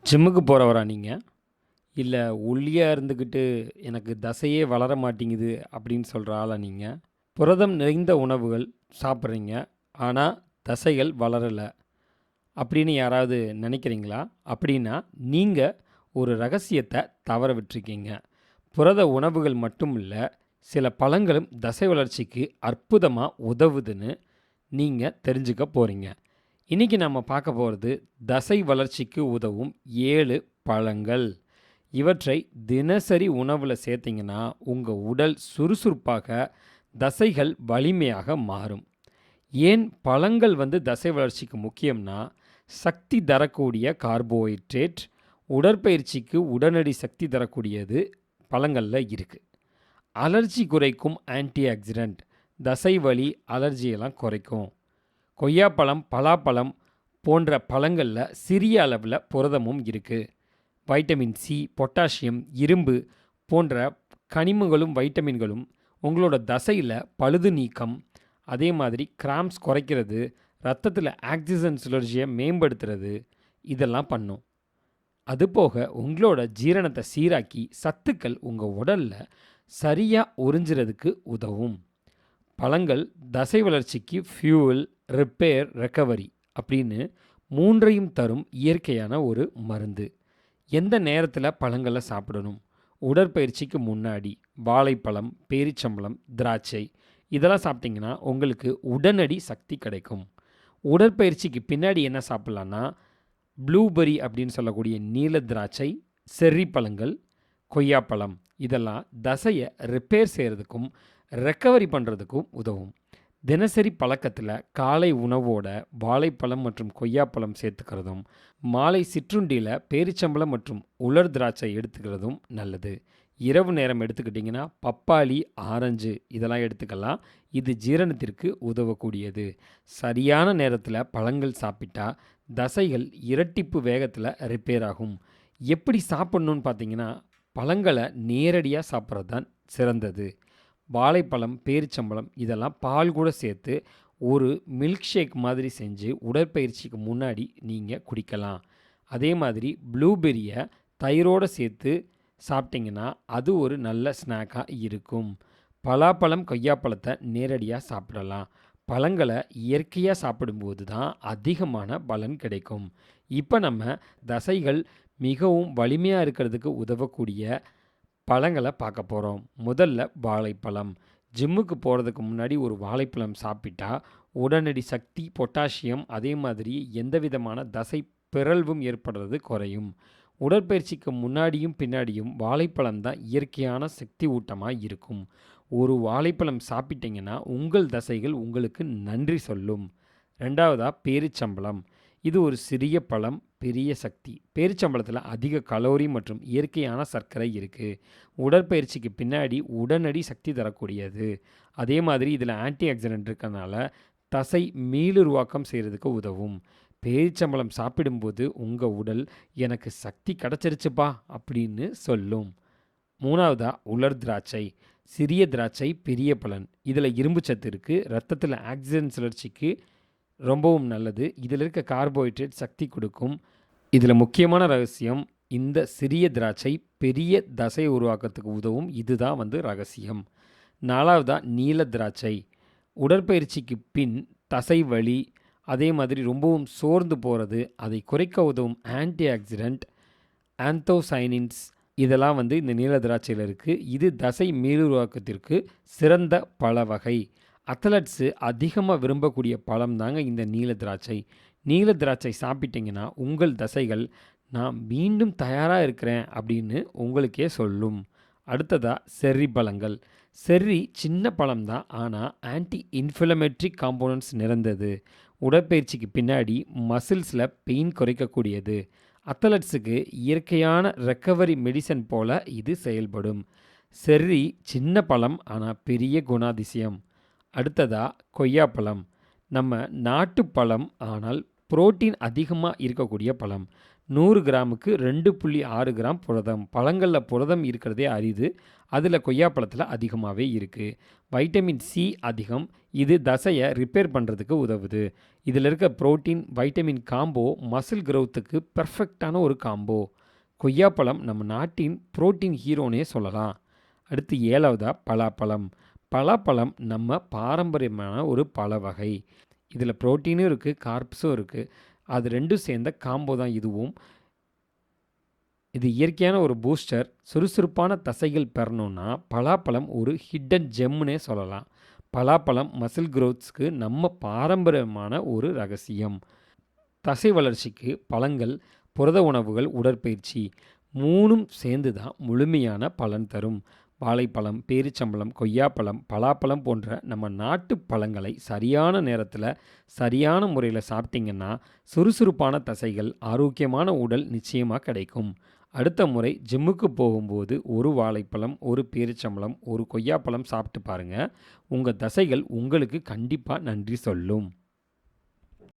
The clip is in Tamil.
ஜிம்முக்கு போறவரா நீங்க? இல்ல ஒல்லியா இருந்துக்கிட்டு, எனக்கு தசையே வளர மாட்டேங்குது அப்படின்னு சொல்ற ஆளா நீங்க? புரதம் நிறைந்த உணவுகள் சாப்பிட்றீங்க. ஆனா, தசைகள் வளரல அப்படின்னு யாராவது நினைக்கிறீங்களா? அப்படின்னா, நீங்க ஒரு ரகசியத்த தவற விட்டுருக்கீங்க. புரத உணவுகள் மட்டும் இல்ல, சில பழங்களும் தசை வளர்ச்சிக்கு அற்புதமா உதவுதுன்னு நீங்க தெரிஞ்சுக்க போறீங்க. இன்னைக்கு நம்ம பார்க்க போறது, தசை வளர்ச்சிக்கு உதவும் 7 பழங்கள். இவற்றை தினசரி உணவுல சேர்த்தீங்கன்னா, உங்க உடல் சுறுசுறுப்பாக, தசைகள் வலிமையாக மாறும். ஏன் பழங்கள் தசை வளர்ச்சிக்கு முக்கியம்னா, சக்தி தரக்கூடிய கார்போஹைட்ரேட், உடற்பயிற்சிக்கு உடனடி சக்தி தரக்கூடியது பழங்கள்ல இருக்கு. அலர்ஜி குறைக்கும் ஆன்டி ஆக்சிடென்ட், தசை வலி, அலர்ஜியெல்லாம் குறைக்கும். கொய்யாப்பழம், பலாப்பழம் போன்ற பழங்கள்ல சிறிய அளவுல புரதமும் இருக்கு. வைட்டமின் சி, பொட்டாசியம், இரும்பு போன்ற கனிமங்களும், வைட்டமின்களும் உங்களோட தசையில பழுது நீக்கம், அதே மாதிரி கிராம்ப்ஸ் குறைக்கிறது, ரத்தத்தில ஆக்ஸிஜன் சுழற்சியை மேம்படுத்துறது, இதெல்லாம் பண்ணும். அதுபோக உங்களோட ஜீரணத்தை சீராக்கி, சத்துக்கள் உங்க உடல்ல சரியா உறிஞ்சுறதுக்கு உதவும். பழங்கள் தசை வளர்ச்சிக்கு ஃபியூவல், ரிப்பேர், ரெக்கவரி அப்படின்னு 3யும் தரும் இயற்கையான ஒரு மருந்து. எந்த நேரத்தில் பழங்களை சாப்பிடணும்? உடற்பயிற்சிக்கு முன்னாடி வாழைப்பழம், பேரிச்சம்பழம், திராட்சை இதெல்லாம் சாப்பிட்டிங்கன்னா உங்களுக்கு உடனடி சக்தி கிடைக்கும். உடற்பயிற்சிக்கு பின்னாடி என்ன சாப்பிட்லான்னா, ப்ளூபெர்ரி அப்படின்னு சொல்லக்கூடிய நீல திராட்சை, செர்ரி பழங்கள், கொய்யாப்பழம் இதெல்லாம் தசையை ரிப்பேர் செய்கிறதுக்கும் ரெக்கவரி பண்ணுறதுக்கும் உதவும். தினசரி பழக்கத்தில் காலை உணவோட வாழைப்பழம் மற்றும் கொய்யாப்பழம் சேர்த்துக்கிறதும், மாலை சிற்றுண்டியில் பேரிச்சம்பழம் மற்றும் உலர் திராட்சை எடுத்துக்கிறதும் நல்லது. இரவு நேரம் எடுத்துக்கிட்டிங்கன்னா பப்பாளி, ஆரஞ்சு இதெல்லாம் எடுத்துக்கலாம். இது ஜீரணத்திற்கு உதவக்கூடியது. சரியான நேரத்தில் பழங்கள் சாப்பிட்டா தசைகள் இரட்டிப்பு வேகத்தில் ரிப்பேர் ஆகும். எப்படி சாப்பிட்ணுன்னு பார்த்தீங்கன்னா, பழங்களை நேரடியாக சாப்பிட்றது தான் சிறந்தது. வாழைப்பழம், பேரிச்சம்பழம் இதெல்லாம் பால் கூட சேர்த்து ஒரு மில்க் ஷேக் மாதிரி செஞ்சு உடற்பயிற்சிக்கு முன்னாடி நீங்கள் குடிக்கலாம். அதே மாதிரி ப்ளூபெர்ரியை தயிரோடு சேர்த்து சாப்பிட்டிங்கன்னா அது ஒரு நல்ல ஸ்நாக்காக இருக்கும். பலாப்பழம், கொய்யாப்பழத்தை நேரடியாக சாப்பிடலாம். பழங்களை இயற்கையாக சாப்பிடும்போது தான் அதிகமான பலன் கிடைக்கும். இப்போ நம்ம தசைகள் மிகவும் வலிமையாக இருக்கிறதுக்கு உதவக்கூடிய பழங்களை பார்க்க போகிறோம். முதல்ல வாழைப்பழம். ஜிம்முக்கு போகிறதுக்கு முன்னாடி ஒரு வாழைப்பழம் சாப்பிட்டா உடனடி சக்தி, பொட்டாசியம், அதே மாதிரி எந்த விதமான தசை பிறழ்வும் ஏற்படுறது குறையும். உடற்பயிற்சிக்கு முன்னாடியும் பின்னாடியும் வாழைப்பழம் தான் இயற்கையான சக்தி ஊட்டமாக இருக்கும். ஒரு வாழைப்பழம் சாப்பிட்டீங்கன்னா உங்கள் தசைகள் உங்களுக்கு நன்றி சொல்லும். ரெண்டாவதா பேரிச்சம்பழம். இது ஒரு சிறிய பழம், பெரிய சக்தி. பேரிச்சம்பழத்தில் அதிக கலோரி மற்றும் இயற்கையான சர்க்கரை இருக்குது. உடற்பயிற்சிக்கு பின்னாடி உடனடி சக்தி தரக்கூடியது. அதே மாதிரி இதில் ஆன்டி ஆக்சிடென்ட் இருக்கனால தசை மீளுருவாக்கம் செய்கிறதுக்கு உதவும். பேரிச்சம்பழம் சாப்பிடும்போது உங்கள் உடல் எனக்கு சக்தி கிடச்சிருச்சுப்பா அப்படின்னு சொல்லும். மூணாவதா உலர் திராட்சை. சிறிய திராட்சை, பெரிய பலன். இதில் இரும்பு சத்து இருக்குது. ரத்தத்தில் ஆக்சிஜன் சுழற்சிக்கு ரொம்பவும் நல்லது. இதில் இருக்க கார்போஹைட்ரேட் சக்தி கொடுக்கும். இதில் முக்கியமான ரகசியம், இந்த சிறிய திராட்சை பெரிய தசை உருவாக்கத்துக்கு உதவும். இதுதான் ரகசியம். நாலாவதா நீல திராட்சை. உடற்பயிற்சிக்கு பின் தசை வலி, அதே மாதிரி ரொம்பவும் சோர்ந்து போகிறது, அதை குறைக்க உதவும் ஆன்டி ஆக்சிடென்ட், ஆந்தோசைனின்ஸ் இதெல்லாம் இந்த நீல திராட்சையில் இருக்குது. இது தசை மீளுருவாக்கத்திற்கு சிறந்த பழ வகை. அத்லட்ஸு அதிகமாக விரும்பக்கூடிய பழம் தாங்க இந்த நீல திராட்சை. நீல திராட்சை சாப்பிட்டிங்கன்னா உங்கள் தசைகள் நான் மீண்டும் தயாராக இருக்கிறேன் அப்படின்னு உங்களுக்கே சொல்லும். அடுத்ததாக செர்ரி பழங்கள். செர்ரி சின்ன பழம் தான், ஆனால் ஆன்டி இன்ஃப்ளமேட்ரி காம்போனன்ட்ஸ் நிறைந்தது. உடற்பயிற்சிக்கு பின்னாடி மசில்ஸில் பெயின் குறைக்கக்கூடியது. அத்லட்ஸுக்கு இயற்கையான ரெக்கவரி மெடிசன் போல இது செயல்படும். செர்ரி சின்ன பழம், ஆனால் பெரிய குணாதிசயம். அடுத்ததாக கொய்யாப்பழம். நம்ம நாட்டு பழம், ஆனால் புரோட்டீன் அதிகமாக இருக்கக்கூடிய பழம். 100 கிராமுக்கு 2.6 கிராம் புரதம். பழங்களில் புரதம் இருக்கிறதே அரிது. அதில் கொய்யாப்பழத்தில் அதிகமாகவே இருக்குது. வைட்டமின் சி அதிகம். இது தசையை ரிப்பேர் பண்ணுறதுக்கு உதவுது. இதில் இருக்க புரோட்டீன் வைட்டமின் காம்போ மசில் க்ரோத்துக்கு பெர்ஃபெக்டான ஒரு காம்போ. கொய்யாப்பழம் நம்ம நாட்டின் புரோட்டீன் ஹீரோனே சொல்லலாம். அடுத்து 7வதா பலாப்பழம். பலாப்பழம் நம்ம பாரம்பரியமான ஒரு பழ வகை. இதில் புரோட்டீனும் இருக்குது, கார்ப்ஸும் இருக்குது. அது ரெண்டும் சேர்ந்த காம்போ தான் இதுவும். இது இயற்கையான ஒரு பூஸ்டர். சுறுசுறுப்பான தசைகள் பெறணும்னா பலாப்பழம் ஒரு ஹிடன் ஜெம்முன்னே சொல்லலாம். பலாப்பழம் மசில் க்ரோத்ஸ்க்கு நம்ம பாரம்பரியமான ஒரு ரகசியம். தசை வளர்ச்சிக்கு பழங்கள், புரத உணவுகள், உடற்பயிற்சி 3ம் சேர்ந்து தான் முழுமையான பலன் தரும். வாழைப்பழம், பேரிச்சம்பழம், கொய்யாப்பழம், பலாப்பழம் போன்ற நம்ம நாட்டு பழங்களை சரியான நேரத்தில் சரியான முறையில் சாப்பிட்டிங்கன்னா சுறுசுறுப்பான தசைகள், ஆரோக்கியமான உடல் நிச்சயமாக கிடைக்கும். அடுத்த முறை ஜிம்முக்கு போகும்போது ஒரு வாழைப்பழம், ஒரு பேரிச்சம்பழம், ஒரு கொய்யாப்பழம் சாப்பிட்டு பாருங்கள். உங்கள் தசைகள் உங்களுக்கு கண்டிப்பாக நன்றி சொல்லும்.